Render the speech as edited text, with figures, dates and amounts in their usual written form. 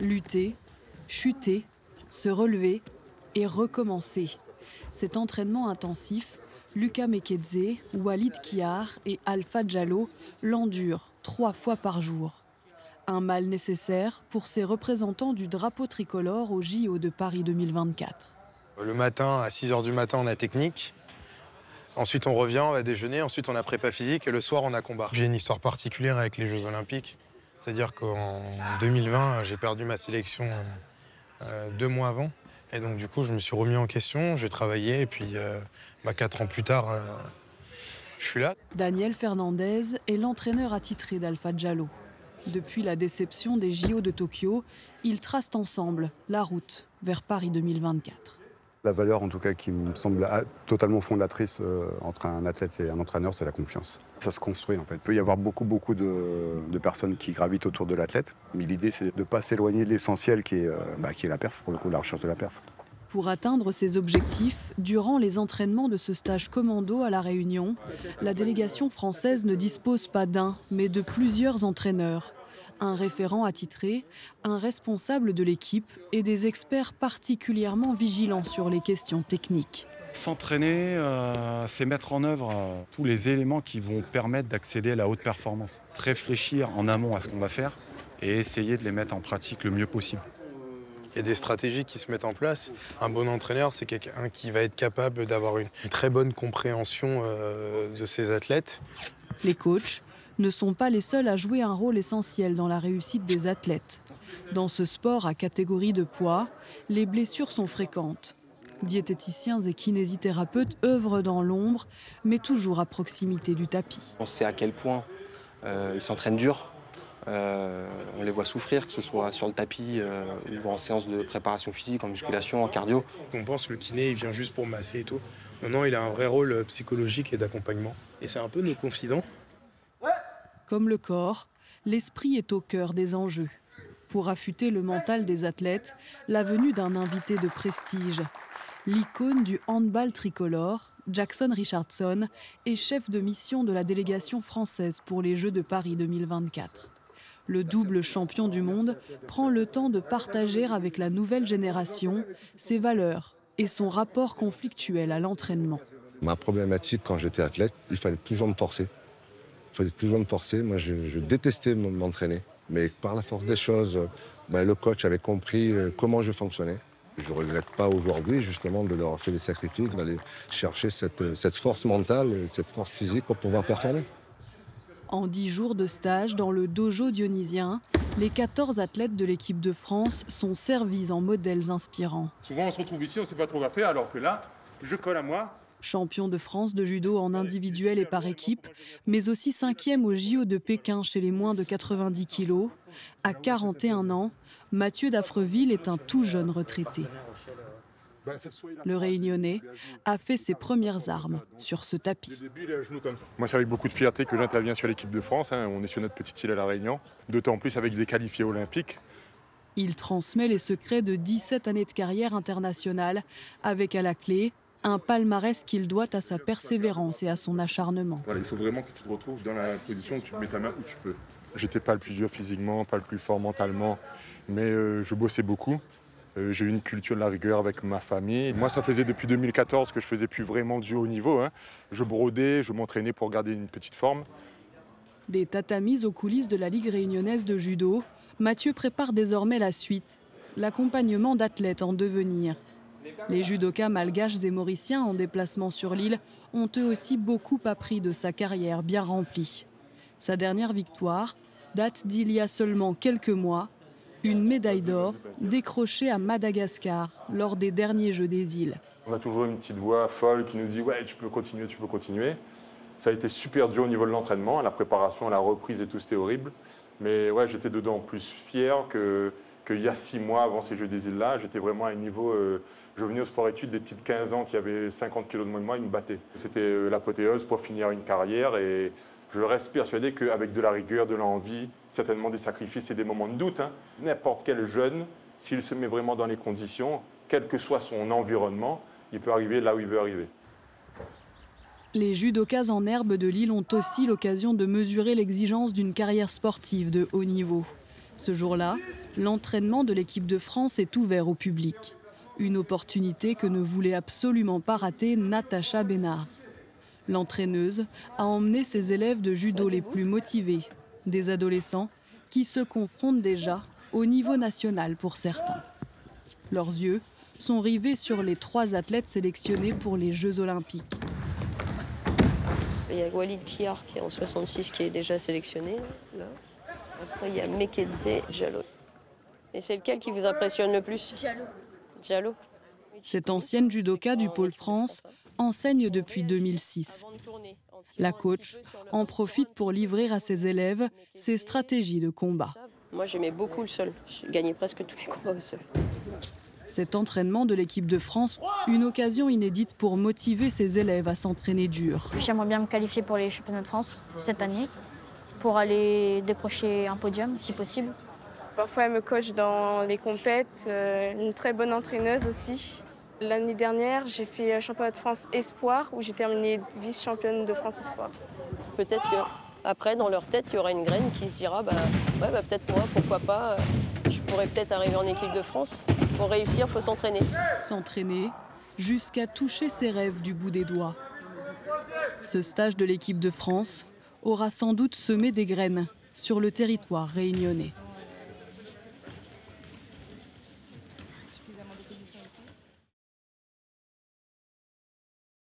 Lutter, chuter, se relever et recommencer. Cet entraînement intensif, Lucas Mekedze, Walid Kiar et Alpha Diallo l'endurent 3 fois par jour. Un mal nécessaire pour ces représentants du drapeau tricolore au JO de Paris 2024. Le matin, à 6 h du matin, on a technique. Ensuite, on revient, on va déjeuner. Ensuite, on a prépa physique. Et le soir, on a combat. J'ai une histoire particulière avec les Jeux Olympiques. C'est-à-dire qu'en 2020, j'ai perdu ma sélection 2 mois avant. Et donc, du coup, je me suis remis en question. J'ai travaillé. Et puis, 4 ans plus tard, je suis là. Daniel Fernandez est l'entraîneur attitré d'Alpha Diallo. Depuis la déception des JO de Tokyo, ils tracent ensemble la route vers Paris 2024. La valeur, en tout cas, qui me semble totalement fondatrice entre un athlète et un entraîneur, c'est la confiance. Ça se construit, en fait. Il peut y avoir beaucoup de personnes qui gravitent autour de l'athlète, mais l'idée, c'est de ne pas s'éloigner de l'essentiel qui est la perf, pour le coup, la recherche de la perf. Pour atteindre ces objectifs, durant les entraînements de ce stage commando à La Réunion, la délégation française ne dispose pas d'un, mais de plusieurs entraîneurs. Un référent attitré, un responsable de l'équipe et des experts particulièrement vigilants sur les questions techniques. S'entraîner, c'est mettre en œuvre tous les éléments qui vont permettre d'accéder à la haute performance. Réfléchir en amont à ce qu'on va faire et essayer de les mettre en pratique le mieux possible. Il y a des stratégies qui se mettent en place. Un bon entraîneur, c'est quelqu'un qui va être capable d'avoir une très bonne compréhension de ses athlètes. Les coachs ne sont pas les seuls à jouer un rôle essentiel dans la réussite des athlètes. Dans ce sport à catégorie de poids, les blessures sont fréquentes. Diététiciens et kinésithérapeutes œuvrent dans l'ombre, mais toujours à proximité du tapis. On sait à quel point ils s'entraînent dur. On les voit souffrir, que ce soit sur le tapis ou en séance de préparation physique, en musculation, en cardio. On pense que le kiné, il vient juste pour masser et tout. Non, il a un vrai rôle psychologique et d'accompagnement. Et c'est un peu nos confidents. Comme le corps, l'esprit est au cœur des enjeux. Pour affûter le mental des athlètes, la venue d'un invité de prestige. L'icône du handball tricolore, Jackson Richardson, est chef de mission de la délégation française pour les Jeux de Paris 2024. Le double champion du monde prend le temps de partager avec la nouvelle génération ses valeurs et son rapport conflictuel à l'entraînement. Ma problématique quand j'étais athlète, il fallait toujours me forcer. Moi, je détestais m'entraîner. Mais par la force des choses, le coach avait compris comment je fonctionnais. Je ne regrette pas aujourd'hui justement de leur faire des sacrifices, d'aller chercher cette force mentale, cette force physique pour pouvoir performer. En 10 jours de stage dans le dojo dionysien, les 14 athlètes de l'équipe de France sont servis en modèles inspirants. Souvent on se retrouve ici, on ne sait pas trop quoi faire, alors que là, je colle à moi. Champion de France de judo en individuel et par équipe, mais aussi 5e au JO de Pékin chez les moins de 90 kilos. À 41 ans, Mathieu Dafreville est un tout jeune retraité. Le Réunionnais a fait ses premières armes sur ce tapis. Moi, c'est avec beaucoup de fierté que j'interviens sur l'équipe de France. On est sur notre petite île à La Réunion, d'autant plus avec des qualifiés olympiques. Il transmet les secrets de 17 années de carrière internationale, avec à la clé un palmarès qu'il doit à sa persévérance et à son acharnement. Voilà, il faut vraiment que tu te retrouves dans la position où tu mets ta main où tu peux. J'étais pas le plus dur physiquement, pas le plus fort mentalement, mais je bossais beaucoup. J'ai eu une culture de la rigueur avec ma famille. Moi, ça faisait depuis 2014 que je faisais plus vraiment du haut niveau. Je brodais, je m'entraînais pour garder une petite forme. Des tatamis aux coulisses de la Ligue réunionnaise de judo, Mathieu prépare désormais la suite, l'accompagnement d'athlètes en devenir. Les judokas malgaches et mauriciens en déplacement sur l'île ont eux aussi beaucoup appris de sa carrière bien remplie. Sa dernière victoire date d'il y a seulement quelques mois, une médaille d'or décrochée à Madagascar lors des derniers Jeux des îles. On a toujours une petite voix folle qui nous dit « ouais, tu peux continuer, tu peux continuer ». Ça a été super dur au niveau de l'entraînement, la préparation, la reprise et tout, c'était horrible. Mais ouais, j'étais dedans plus fier qu'il y a 6 mois avant ces Jeux des îles-là. J'étais vraiment à un niveau... je venais au sport-études, des petites 15 ans qui avaient 50 kilos de moins de moi, ils me battaient. C'était l'apothéose pour finir une carrière et je reste persuadé qu'avec de la rigueur, de l'envie, certainement des sacrifices et des moments de doute, n'importe quel jeune, s'il se met vraiment dans les conditions, quel que soit son environnement, il peut arriver là où il veut arriver. Les judokas en herbe de Lille ont aussi l'occasion de mesurer l'exigence d'une carrière sportive de haut niveau. Ce jour-là, l'entraînement de l'équipe de France est ouvert au public. Une opportunité que ne voulait absolument pas rater Natacha Bénard. L'entraîneuse a emmené ses élèves de judo les plus motivés, des adolescents qui se confrontent déjà au niveau national pour certains. Leurs yeux sont rivés sur les 3 athlètes sélectionnés pour les Jeux Olympiques. Il y a Walid Kiar qui est en 66 qui est déjà sélectionné. Là. Après, il y a Mekedze Diallo. Et c'est lequel qui vous impressionne le plus? Diallo. Cette ancienne judoka du Pôle France enseigne depuis 2006. La coach en profite pour livrer à ses élèves ses stratégies de combat. Moi, j'aimais beaucoup le sol. J'ai gagné presque tous les combats au sol. Cet entraînement de l'équipe de France, une occasion inédite pour motiver ses élèves à s'entraîner dur. J'aimerais bien me qualifier pour les championnats de France cette année, pour aller décrocher un podium si possible. Parfois, elle me coach dans les compètes, une très bonne entraîneuse aussi. L'année dernière, j'ai fait championnat de France Espoir, où j'ai terminé vice-championne de France Espoir. Peut-être qu'après, dans leur tête, il y aura une graine qui se dira peut-être moi, pourquoi pas, je pourrais peut-être arriver en équipe de France. Pour réussir, il faut s'entraîner. S'entraîner jusqu'à toucher ses rêves du bout des doigts. Ce stage de l'équipe de France aura sans doute semé des graines sur le territoire réunionnais.